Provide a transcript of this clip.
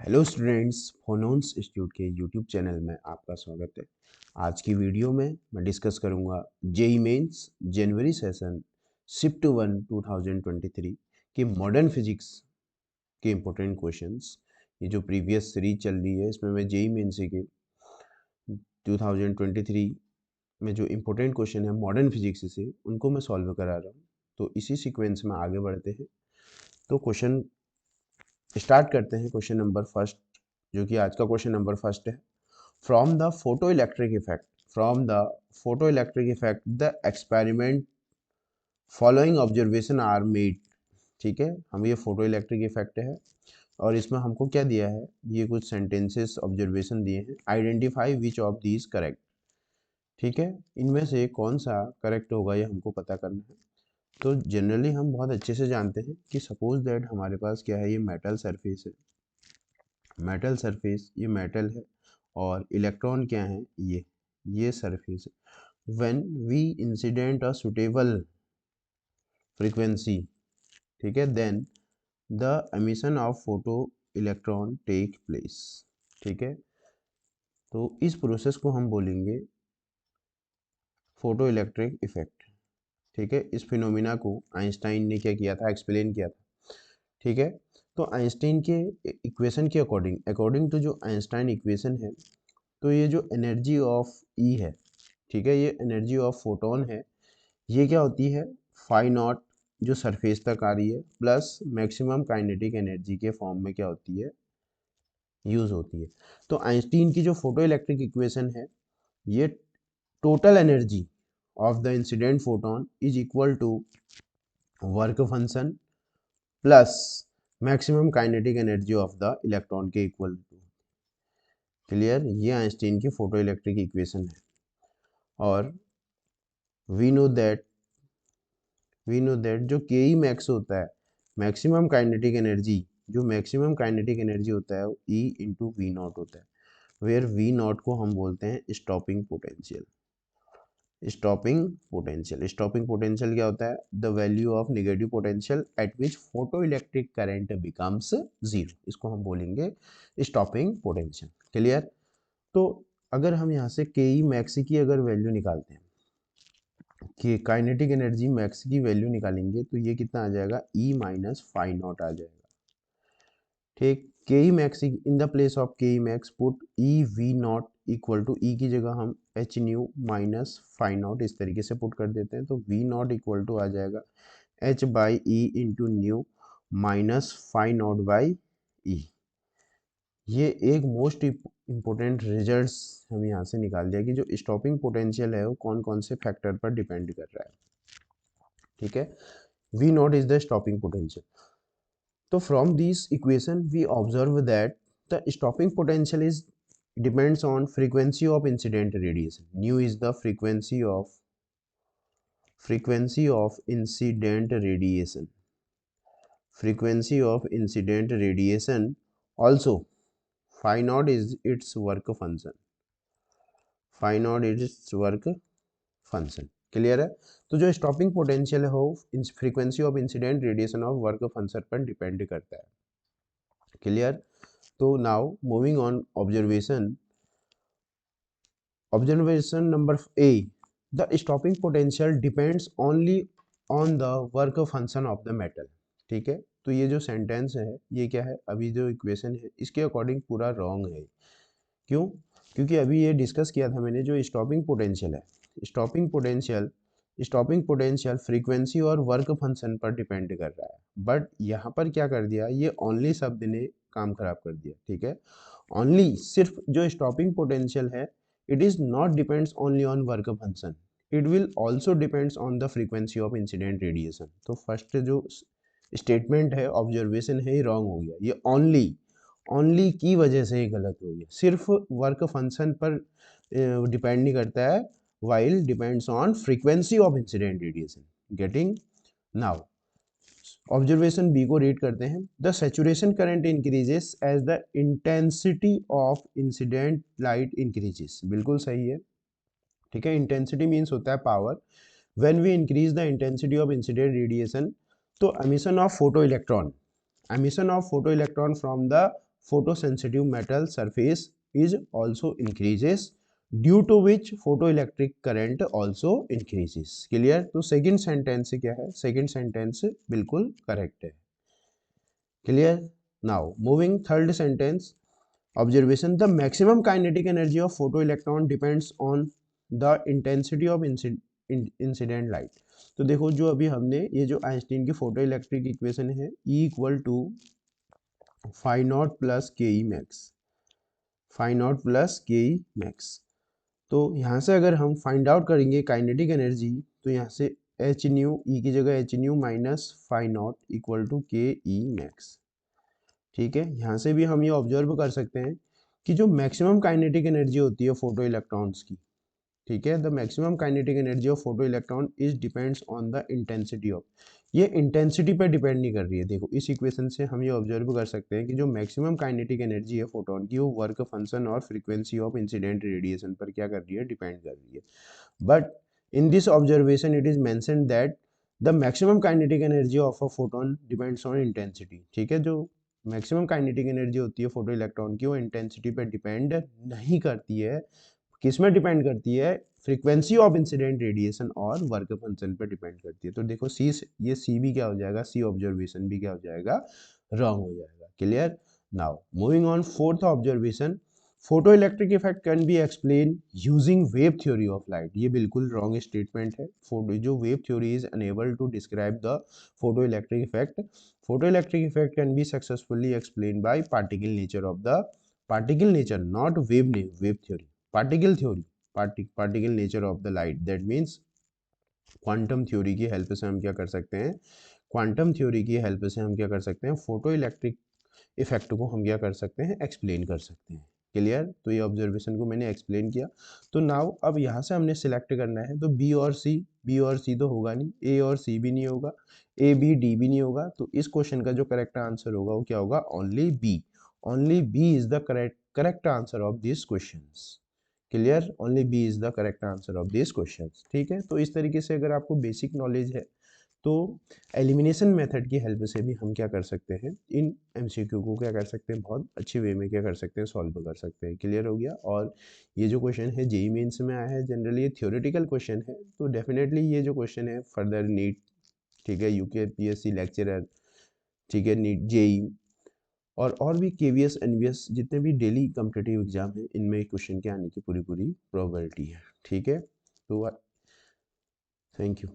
Hello students, फोनोन्स institute के YouTube channel में आपका स्वागत है। आज की वीडियो में मैं डिस्कस करूंगा जेईई मेंस जनवरी सेशन शिफ्ट 1 2023 के मॉडर्न फिजिक्स के इम्पोर्टेंट क्वेश्चंस। ये जो प्रीवियस सीरीज चल रही है इसमें मैं जेईई मेंस के 2023 में जो इम्पोर्टेंट क्वेश्चन है मॉडर्न फिजिक्स से उनको मैं सॉल्व करा रहा हूँ। तो इसी सीक्वेंस में आगे बढ़ते हैं। तो क्वेश्चन स्टार्ट करते हैं। क्वेश्चन नंबर फर्स्ट, जो कि आज का क्वेश्चन नंबर फर्स्ट है। From the photoelectric effect the experiment following observation are made. ठीक है, हम ये फोटो इलेक्ट्रिक इफेक्ट है और इसमें हमको क्या दिया है, ये कुछ सेंटेंसेस ऑब्जर्वेशन दिए हैं। Identify which of these correct. ठीक है, इनमें से कौन सा करेक्ट होगा ये हमको पता करना है। तो जनरली हम बहुत अच्छे से जानते हैं कि सपोज दैट हमारे पास क्या है, ये मेटल सरफेस है। मेटल सरफेस, ये मेटल है और इलेक्ट्रॉन क्या है, ये सरफेस है। When we incident a suitable frequency, ठीक है, then the emission of photo electron take place. ठीक है, तो इस प्रोसेस को हम बोलेंगे फोटो इलेक्ट्रिक इफेक्ट। ठीक है, इस फिनोमिना को आइंस्टाइन ने क्या किया था, एक्सप्लेन किया था। ठीक है, तो आइंस्टाइन के इक्वेशन के अकॉर्डिंग टू जो आइंस्टाइन इक्वेशन है, तो ये जो एनर्जी ऑफ ई है, ठीक है, ये एनर्जी ऑफ फोटोन है, ये क्या होती है, फाई नॉट जो सरफेस तक आ रही है प्लस मैक्सिमम काइनेटिक एनर्जी के फॉर्म में क्या होती है, यूज होती है। तो आइंस्टीन की जो फोटो इलेक्ट्रिक इक्वेशन है, ये total energy of the incident photon is equal to work function plus maximum kinetic energy of the electron के इक्वल टू। क्लियर, ये आइंस्टीन की फोटो इलेक्ट्रिक इक्वेशन है। और वी नो दैट जो के E max होता है, मैक्सिमम काइनेटिक एनर्जी, जो मैक्सिमम काइनेटिक एनर्जी होता है वो ई इंटू वी नॉट होता है, वेयर वी नॉट को हम बोलते हैं स्टॉपिंग पोटेंशियल। स्टॉपिंग पोटेंशियल क्या होता है, the value of negative potential at which photo electric current becomes zero, इसको हम बोलेंगे स्टॉपिंग पोटेंशियल। क्लियर, तो अगर हम यहाँ से के ई मैक्स की अगर वैल्यू निकालते हैं कि काइनेटिक एनर्जी मैक्स की वैल्यू निकालेंगे, तो ये कितना आ जाएगा, ई माइनस फाई नॉट आ जाएगा। ठीक, K E max in the place of K E max put E V naught equal to, E की जगह हम H nu minus phi naught इस तरीके से पुट कर देते हैं। तो वी नॉट इक्वल टू आ जाएगा H by E into nu minus phi naught by E. ये एक मोस्ट इम्पोर्टेंट रिजल्ट्स हम यहाँ से निकाल दिया कि जो स्टॉपिंग पोटेंशियल है वो कौन कौन से फैक्टर पर डिपेंड कर रहा है। ठीक है, V naught is the stopping potential. तो from this equation we observe that the stopping potential is depends on frequency of incident radiation. Nu is the frequency of incident radiation. Frequency of incident radiation. Also phi naught is its work function. Phi naught is its work function. Clear है, तो जो stopping potential है वो frequency of incident radiation of work function पर depend करता है। Clear, तो now moving on observation number A, the stopping potential depends only on the work function of the metal. ठीक है, तो ये जो सेंटेंस है ये क्या है, अभी जो इक्वेशन है इसके अकॉर्डिंग पूरा रॉन्ग है। क्यों, क्योंकि अभी ये डिस्कस किया था मैंने, जो स्टॉपिंग पोटेंशियल है, स्टॉपिंग पोटेंशियल फ्रीक्वेंसी और वर्क फंक्शन पर डिपेंड कर रहा है। बट यहाँ पर क्या कर दिया, ये ओनली शब्द ने काम खराब कर दिया। ठीक है, ओनली सिर्फ जो स्टॉपिंग पोटेंशियल है, it is not depends only on work function, it will also depends on the frequency of incident radiation। तो फर्स्ट जो स्टेटमेंट है, ऑब्जर्वेशन है, ये रॉन्ग हो गया। ये ओनली की वजह से ये गलत हो गया, सिर्फ वर्क फंक्शन पर डिपेंड नहीं करता है, while depends on frequency of incident radiation। getting now observation B को रीड करते हैं। The saturation current increases as the intensity of incident light increases. बिल्कुल सही है। ठीक है, इंटेंसिटी मीन्स होता है power. When we increase the intensity of incident radiation, तो emission of photo electron from the photosensitive metal surface is also increases, due to which photoelectric current also increases. Clear? तो second sentence क्या है? Second sentence बिल्कुल correct है. Clear? Now moving third sentence. Observation: the maximum kinetic energy of photoelectron depends on the intensity of incident light. तो देखो जो अभी हमने ये जो आइंस्टीन की फोटो इलेक्ट्रिक इक्वेशन है E equal to phi naught plus K E max, phi naught plus K E max. तो यहाँ से अगर हम फाइंड आउट करेंगे काइनेटिक एनर्जी तो यहाँ से एच न्यू ई की जगह H nu minus phi naught equal to K E max. ठीक है, यहाँ से भी हम ये ऑब्जर्व कर सकते हैं कि जो मैक्सिमम काइनेटिक एनर्जी होती है फोटो इलेक्ट्रॉन्स की, ठीक है, the maximum kinetic energy of photo electron is depends on the intensity of, ये इंटेंसिटी पे डिपेंड नहीं कर रही है. देखो इस इक्वेशन से हम ये ऑब्जर्व कर सकते हैं कि जो मैक्सिमम काइनेटिक एनर्जी है फोटोन की वो वर्क फंक्शन और फ्रीक्वेंसी ऑफ इंसिडेंट रेडिएशन पर क्या कर रही है? डिपेंड कर रही है. But in this observation it is mentioned that the maximum kinetic energy of a photon depends on intensity. ठीक है, जो मैक्सिमम काइनेटिक एनर्जी होती है फोटो इलेक्ट्रॉन की वो इंटेंसिटी पे डिपेंड नहीं करती है. किस में डिपेंड करती है? फ्रीक्वेंसी ऑफ इंसिडेंट रेडिएशन और वर्क फंक्शन पे डिपेंड करती है. तो देखो सी, ये सी भी क्या हो जाएगा? सी ऑब्जर्वेशन भी क्या हो जाएगा? रॉन्ग हो जाएगा. Clear? Now moving on fourth observation. Photo electric effect can be explain using wave theory of light. ये बिल्कुल रॉन्ग स्टेटमेंट है. फोटो जो wave theory is unable to describe the photo electric effect. Photoelectric effect can be successfully explained by particle nature of the particle nature, not wave theory. Particle theory, particle nature of the light. That means quantum theory की help से हम क्या कर सकते हैं? Quantum theory की help से हम क्या कर सकते हैं? फोटो इलेक्ट्रिक इफेक्ट को हम क्या कर सकते हैं? एक्सप्लेन कर सकते हैं. क्लियर? तो ये ऑब्जर्वेशन को मैंने एक्सप्लेन किया. तो नाउ अब यहाँ से हमने सिलेक्ट करना है. तो बी और सी, बी और सी तो होगा नहीं, ए और सी भी नहीं होगा, ए बी डी भी नहीं होगा. तो इस क्वेश्चन का जो करेक्ट आंसर होगा वो क्या होगा? Only B. Only B is the correct answer of this questions. Clear? Only B is the correct answer of this questions. ठीक है, तो इस तरीके से अगर आपको बेसिक नॉलेज है तो एलिमिनेशन मेथड की हेल्प से भी हम क्या कर सकते हैं? इन एमसीक्यू को क्या कर सकते हैं? बहुत अच्छे वे में क्या कर सकते हैं? सॉल्व कर सकते हैं. क्लियर हो गया? और ये जो क्वेश्चन है जेईई मेंस में आया है, जनरली ये थ्योरेटिकल क्वेश्चन है. तो डेफिनेटली ये जो क्वेश्चन है फर्दर नीट, ठीक है, यूकेपीएससी लेक्चरर, ठीक है, नीट जेईई और भी केवीएस एनवीएस जितने भी डेली कॉम्पिटिटिव एग्जाम है इनमें क्वेश्चन के आने की पूरी प्रोबेबिलिटी है. ठीक है, तो थैंक यू.